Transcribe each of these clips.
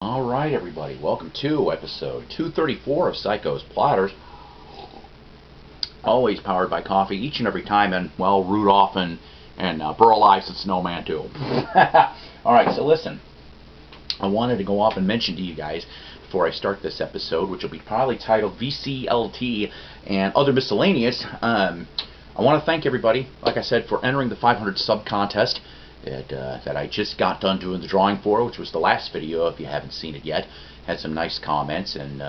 Alright everybody, welcome to episode 234 of Psykos Platters. Always powered by coffee each and every time, and well, Rudolph and Burl Ice and Snowman too. Alright, so listen, I wanted to go off and mention to you guys before I start this episode, which will be probably titled VCLT and Other Miscellaneous. I want to thank everybody, like I said, for entering the 500 sub contest that I just got done doing the drawing for, which was the last video. If you haven't seen it yet, had some nice comments, and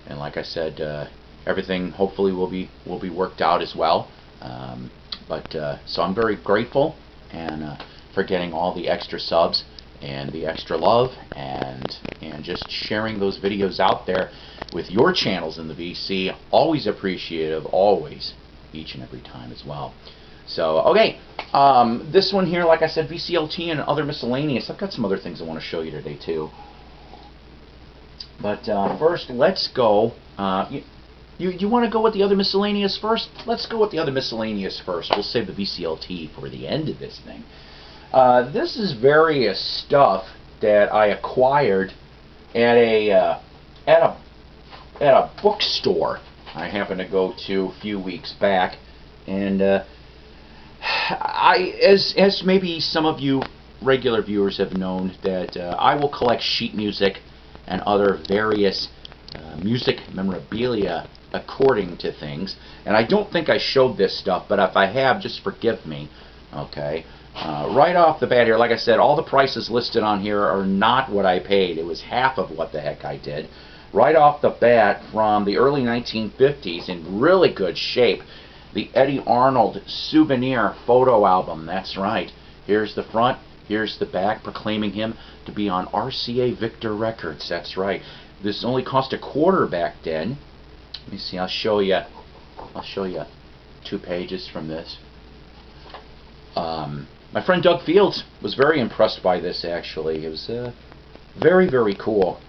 like I said, everything hopefully will be worked out as well. So I'm very grateful and for getting all the extra subs and the extra love and just sharing those videos out there with your channels in the VC. Always appreciative, always, each and every time as well. So, okay, this one here, like I said, VCLT and Other Miscellaneous. I've got some other things I want to show you today, too. But first, let's go. You want to go with the Other Miscellaneous first? Let's go with the Other Miscellaneous first. We'll save the VCLT for the end of this thing. This is various stuff that I acquired at a bookstore I happened to go to a few weeks back, and as maybe some of you regular viewers have known, that I will collect sheet music and other various music memorabilia according to things. And I don't think I showed this stuff, but if I have, just forgive me. Okay. Right off the bat here, like I said, all the prices listed on here are not what I paid. It was half of what the heck I did. Right off the bat, from the early 1950s, in really good shape, the Eddie Arnold souvenir photo album. That's right. Here's the front, here's the back, proclaiming him to be on RCA Victor Records. That's right. This only cost $0.25 back then. Let me see. I'll show you 2 pages from this. My friend Doug Fields was very impressed by this. Actually, it was very, very cool.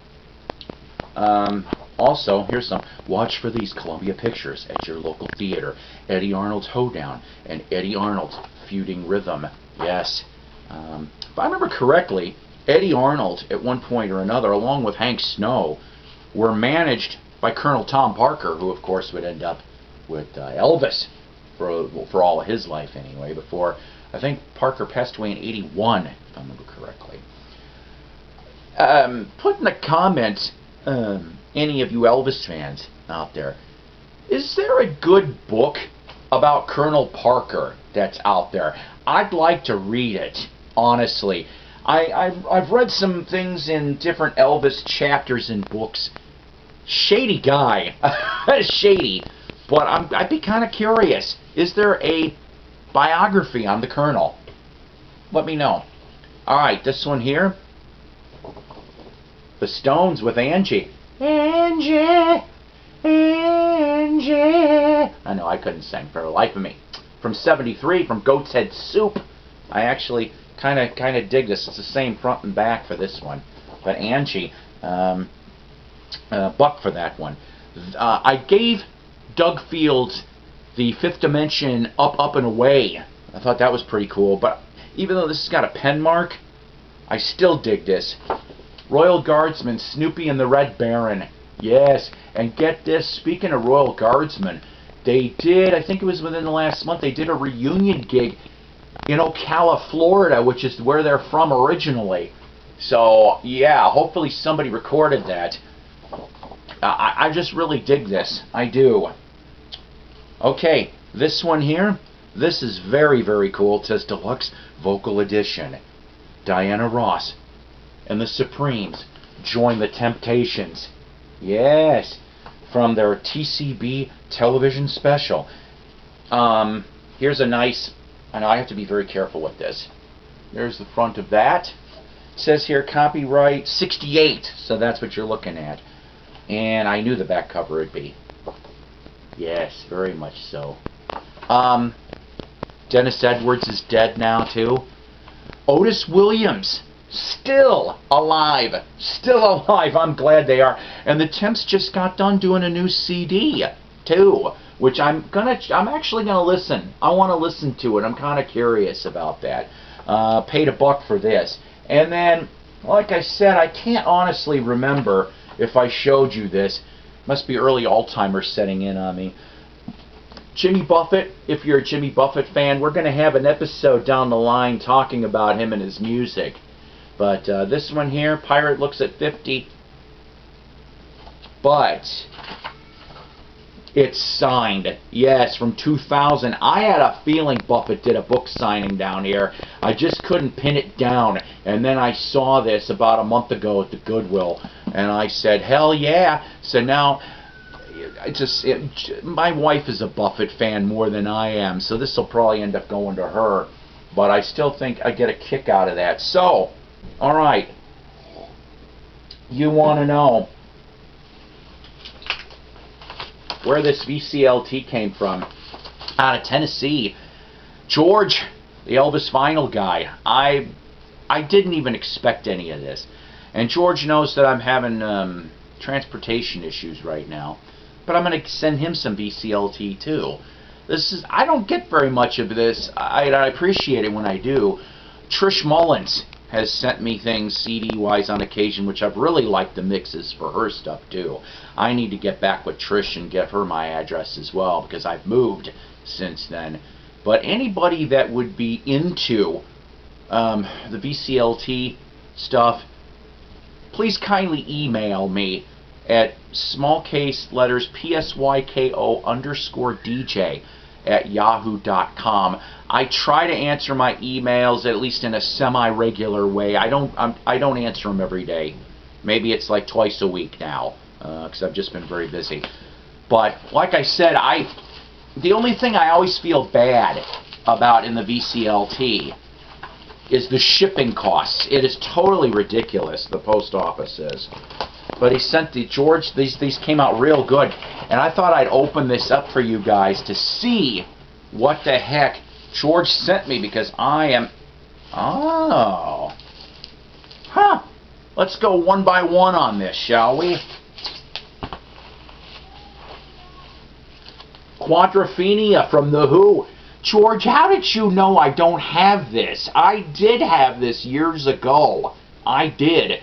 Also, here's some. Watch for these Columbia pictures at your local theater. Eddie Arnold's Hoedown and Eddie Arnold's Feuding Rhythm. Yes. If I remember correctly, Eddie Arnold, at one point or another, along with Hank Snow, were managed by Colonel Tom Parker, who, of course, would end up with Elvis for all of his life anyway, before, I think, Parker passed away in '81, if I remember correctly. Put in the comments, any of you Elvis fans out there, is there a good book about Colonel Parker that's out there? I'd like to read it, honestly. I've read some things in different Elvis chapters and books. Shady guy. Shady. But I'd be kind of curious. Is there a biography on the Colonel? Let me know. Alright, this one here. The Stones with Angie. Angie, Angie. I know I couldn't sing for the life of me. From '73, from Goat's Head Soup. I actually kind of dig this. It's the same front and back for this one. But Angie, buck for that one. I gave Doug Fields the Fifth Dimension Up and Away. I thought that was pretty cool. But even though this has got a pen mark, I still dig this. Royal Guardsmen, Snoopy and the Red Baron. Yes, and get this, speaking of Royal Guardsmen, they did, I think it was within the last month, they did a reunion gig in Ocala, Florida, which is where they're from originally. So, yeah, hopefully somebody recorded that. I just really dig this. I do. Okay, this one here, this is very, very cool. It says Deluxe Vocal Edition. Diana Ross and the Supremes join the Temptations. Yes, from their TCB television special. Here's a nice, I know I have to be very careful with this. There's the front of that. It says here copyright '68, so that's what you're looking at. And I knew the back cover would be. Yes, very much so. Dennis Edwards is dead now too. Otis Williams, still alive. Still alive. I'm glad they are. And the Temps just got done doing a new CD too, which I'm actually gonna listen. I want to listen to it. I'm kind of curious about that. Paid $1 for this. And then like I said, I can't honestly remember if I showed you this. Must be early Alzheimer's setting in on me. Jimmy Buffett, if you're a Jimmy Buffett fan, we're going to have an episode down the line talking about him and his music. But this one here, Pirate looks at 50. But it's signed. Yes, from 2000. I had a feeling Buffett did a book signing down here. I just couldn't pin it down. And then I saw this about a month ago at the Goodwill. And I said, hell yeah. So now, my wife is a Buffett fan more than I am. So this will probably end up going to her. But I still think I get a kick out of that. So, alright. You want to know where this VCLT came from? Out of Tennessee. George, the Elvis vinyl guy. I didn't even expect any of this. And George knows that I'm having transportation issues right now. But I'm going to send him some VCLT too. I don't get very much of this. I appreciate it when I do. Trish Mullins has sent me things CD-wise on occasion, which I've really liked the mixes for her stuff too. I need to get back with Trish and get her my address as well, because I've moved since then. But anybody that would be into the VCLT stuff, please kindly email me at small case letters psyko_DJ@yahoo.com. I try to answer my emails at least in a semi-regular way. I don't answer them every day. Maybe it's like twice a week now, because I've just been very busy. But like I said, the only thing I always feel bad about in the VCLT is the shipping costs. It is totally ridiculous, the post office is. But he sent the George, these came out real good. And I thought I'd open this up for you guys to see what the heck George sent me, because I am... Oh. Huh. Let's go one by one on this, shall we? Quadrophenia from The Who. George, how did you know I don't have this? I did have this years ago. I did.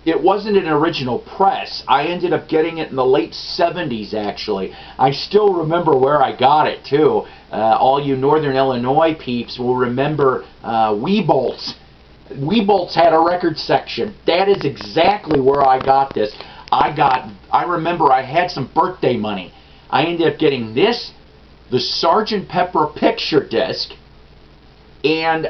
It wasn't an original press. I ended up getting it in the late 70s, actually. I still remember where I got it, too. All you Northern Illinois peeps will remember Weebolts. Weebolts had a record section. That is exactly where I got this. I remember I had some birthday money. I ended up getting this, the Sgt. Pepper picture disc, and,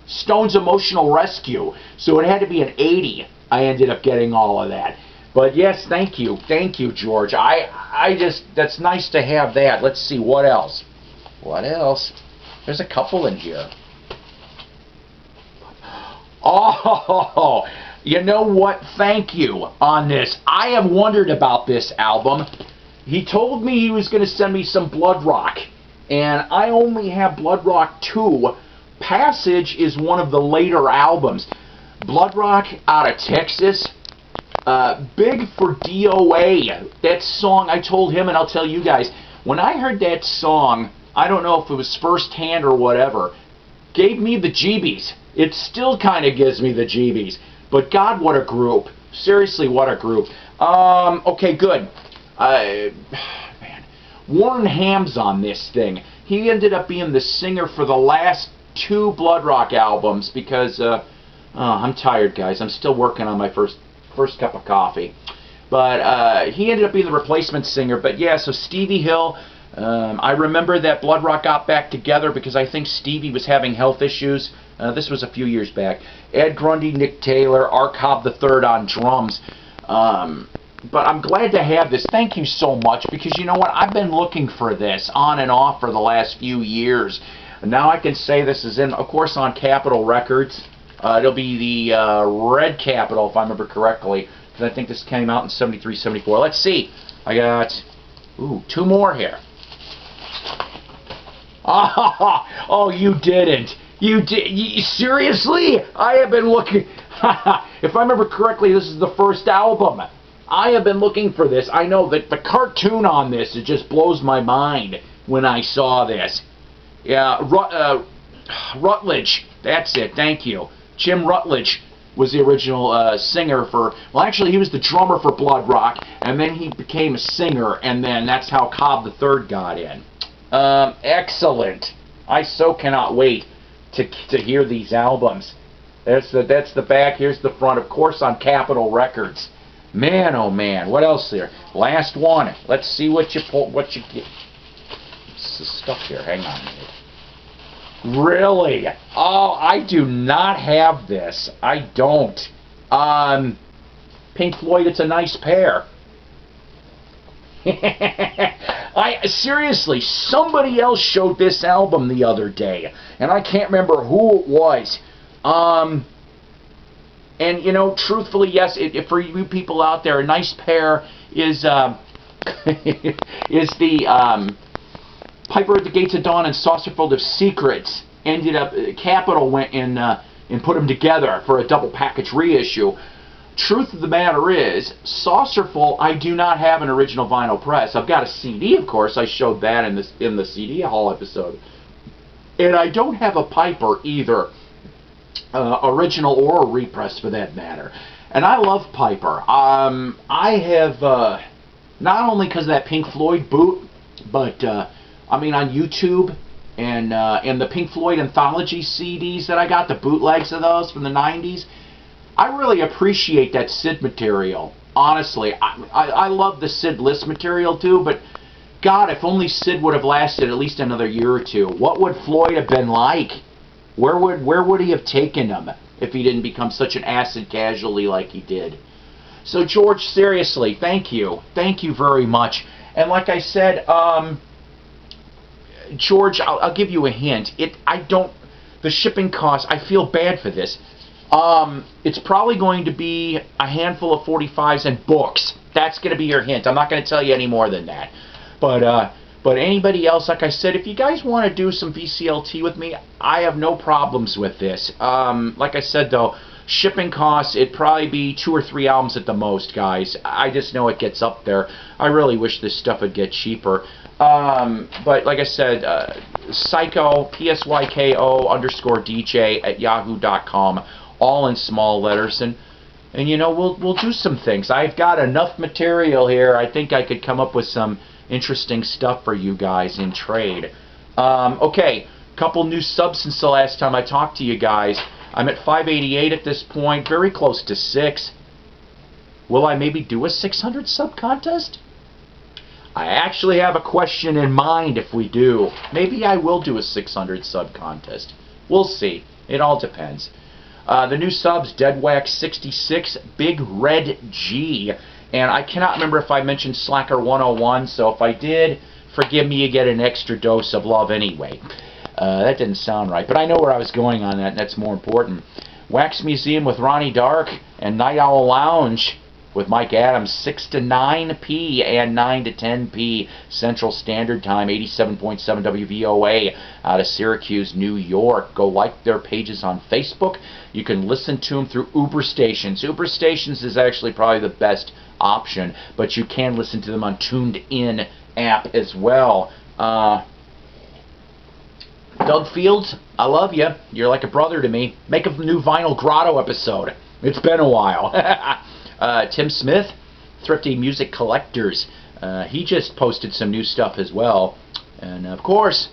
Stone's Emotional Rescue. So it had to be an 80. I ended up getting all of that. But yes, thank you, George. That's nice to have that. Let's see, what else? What else? There's a couple in here. Oh, you know what? Thank you on this. I have wondered about this album. He told me he was going to send me some Blood Rock, and I only have Blood Rock 2. Passage is one of the later albums. Blood Rock out of Texas. Big for DOA. That song, I told him and I'll tell you guys, when I heard that song, I don't know if it was firsthand or whatever, gave me the jeebies. It still kind of gives me the jeebies. But God, what a group. Seriously, what a group. Okay, good. Man. Warren Ham's on this thing. He ended up being the singer for the last 2 Blood Rock albums because I'm tired, guys. I'm still working on my first cup of coffee. But he ended up being the replacement singer. But yeah, so Stevie Hill, I remember that Blood Rock got back together because I think Stevie was having health issues. This was a few years back. Ed Grundy, Nick Taylor, Art Cobb III on drums. But I'm glad to have this. Thank you so much, because you know what? I've been looking for this on and off for the last few years. And now I can say this is in, of course, on Capitol Records. It'll be the Red Capitol, if I remember correctly, because I think this came out in 73, 74. Let's see. I got, 2 more here. Oh, you didn't. You did. Seriously? I have been looking. If I remember correctly, this is the first album. I have been looking for this. I know that the cartoon on this, it just blows my mind when I saw this. Yeah, Rutledge. That's it. Thank you. Jim Rutledge was the original singer for, well, actually he was the drummer for Blood Rock, and then he became a singer, and then that's how Cobb III got in. Excellent. I so cannot wait to hear these albums. That's the back, here's the front, of course on Capitol Records. Man, oh man, what else here? Last one. Let's see what you get. What's the stuff here? Hang on a minute. Really? Oh, I do not have this. I don't. Pink Floyd, It's a Nice Pair. Seriously, somebody else showed this album the other day, and I can't remember who it was. And you know, truthfully, yes, for you people out there, A Nice Pair is is the Piper at the Gates of Dawn and Saucerful of Secrets. Ended up, Capitol went and put them together for a double package reissue. Truth of the matter is, Saucerful, I do not have an original vinyl press. I've got a CD, of course. I showed that in the CD haul episode. And I don't have a Piper either, original or repress for that matter. And I love Piper. I have, not only because of that Pink Floyd boot, but I mean on YouTube and the Pink Floyd anthology CDs that I got, the bootlegs of those from the 90s, I really appreciate that Sid material. Honestly, I love the Sid List material too, but God, if only Sid would have lasted at least another year or two. What would Floyd have been like? Where would he have taken him if he didn't become such an acid casualty like he did? So George, seriously, thank you very much. And like I said, George, I'll give you a hint. The shipping costs, I feel bad for this. It's probably going to be a handful of 45s and books. That's going to be your hint. I'm not going to tell you any more than that. But anybody else, like I said, if you guys want to do some VCLT with me, I have no problems with this. Like I said, though, shipping costs, it'd probably be 2 or 3 albums at the most, guys. I just know it gets up there. I really wish this stuff would get cheaper. But like I said, Psycho, PSYKO_DJ at yahoo.com, all in small letters, and you know, we'll do some things. I've got enough material here. I think I could come up with some interesting stuff for you guys in trade. Okay, couple new subs since the last time I talked to you guys. I'm at 588 at this point, very close to 6. Will I maybe do a 600 sub contest? I actually have a question in mind if we do. Maybe I will do a 600 sub contest. We'll see. It all depends. The new subs, Deadwax66, Big Red G. And I cannot remember if I mentioned Slacker 101, so if I did, forgive me, you get an extra dose of love anyway. That didn't sound right, but I know where I was going on that, and that's more important. Wax Museum with Ronnie Dark, and Night Owl Lounge with Mike Adams, 6 to 9 p and 9 to 10 p Central Standard Time, 87.7 WVOA out of Syracuse, New York. Go like their pages on Facebook. You can listen to them through Uber Stations. Uber Stations is actually probably the best option, but you can listen to them on Tuned In app as well. Doug Fields, I love you. You're like a brother to me. Make a new Vinyl Grotto episode. It's been a while. Tim Smith, Thrifty Music Collectors. He just posted some new stuff as well. And of course,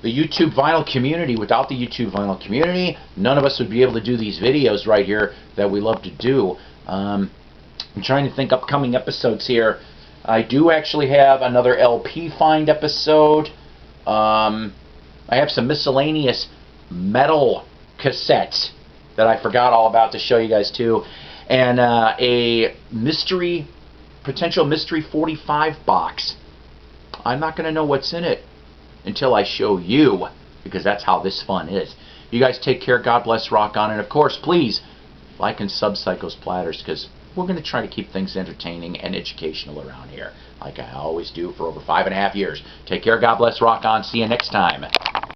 the YouTube vinyl community. Without the YouTube vinyl community, none of us would be able to do these videos right here that we love to do. I'm trying to think upcoming episodes here. I do actually have another LP find episode. I have some miscellaneous metal cassettes that I forgot all about to show you guys too. And a potential mystery 45 box. I'm not going to know what's in it until I show you, because that's how this fun is. You guys take care. God bless. Rock on. And of course, please like and sub Psykos Platters, because we're going to try to keep things entertaining and educational around here, like I always do for over 5.5 years. Take care. God bless. Rock on. See you next time.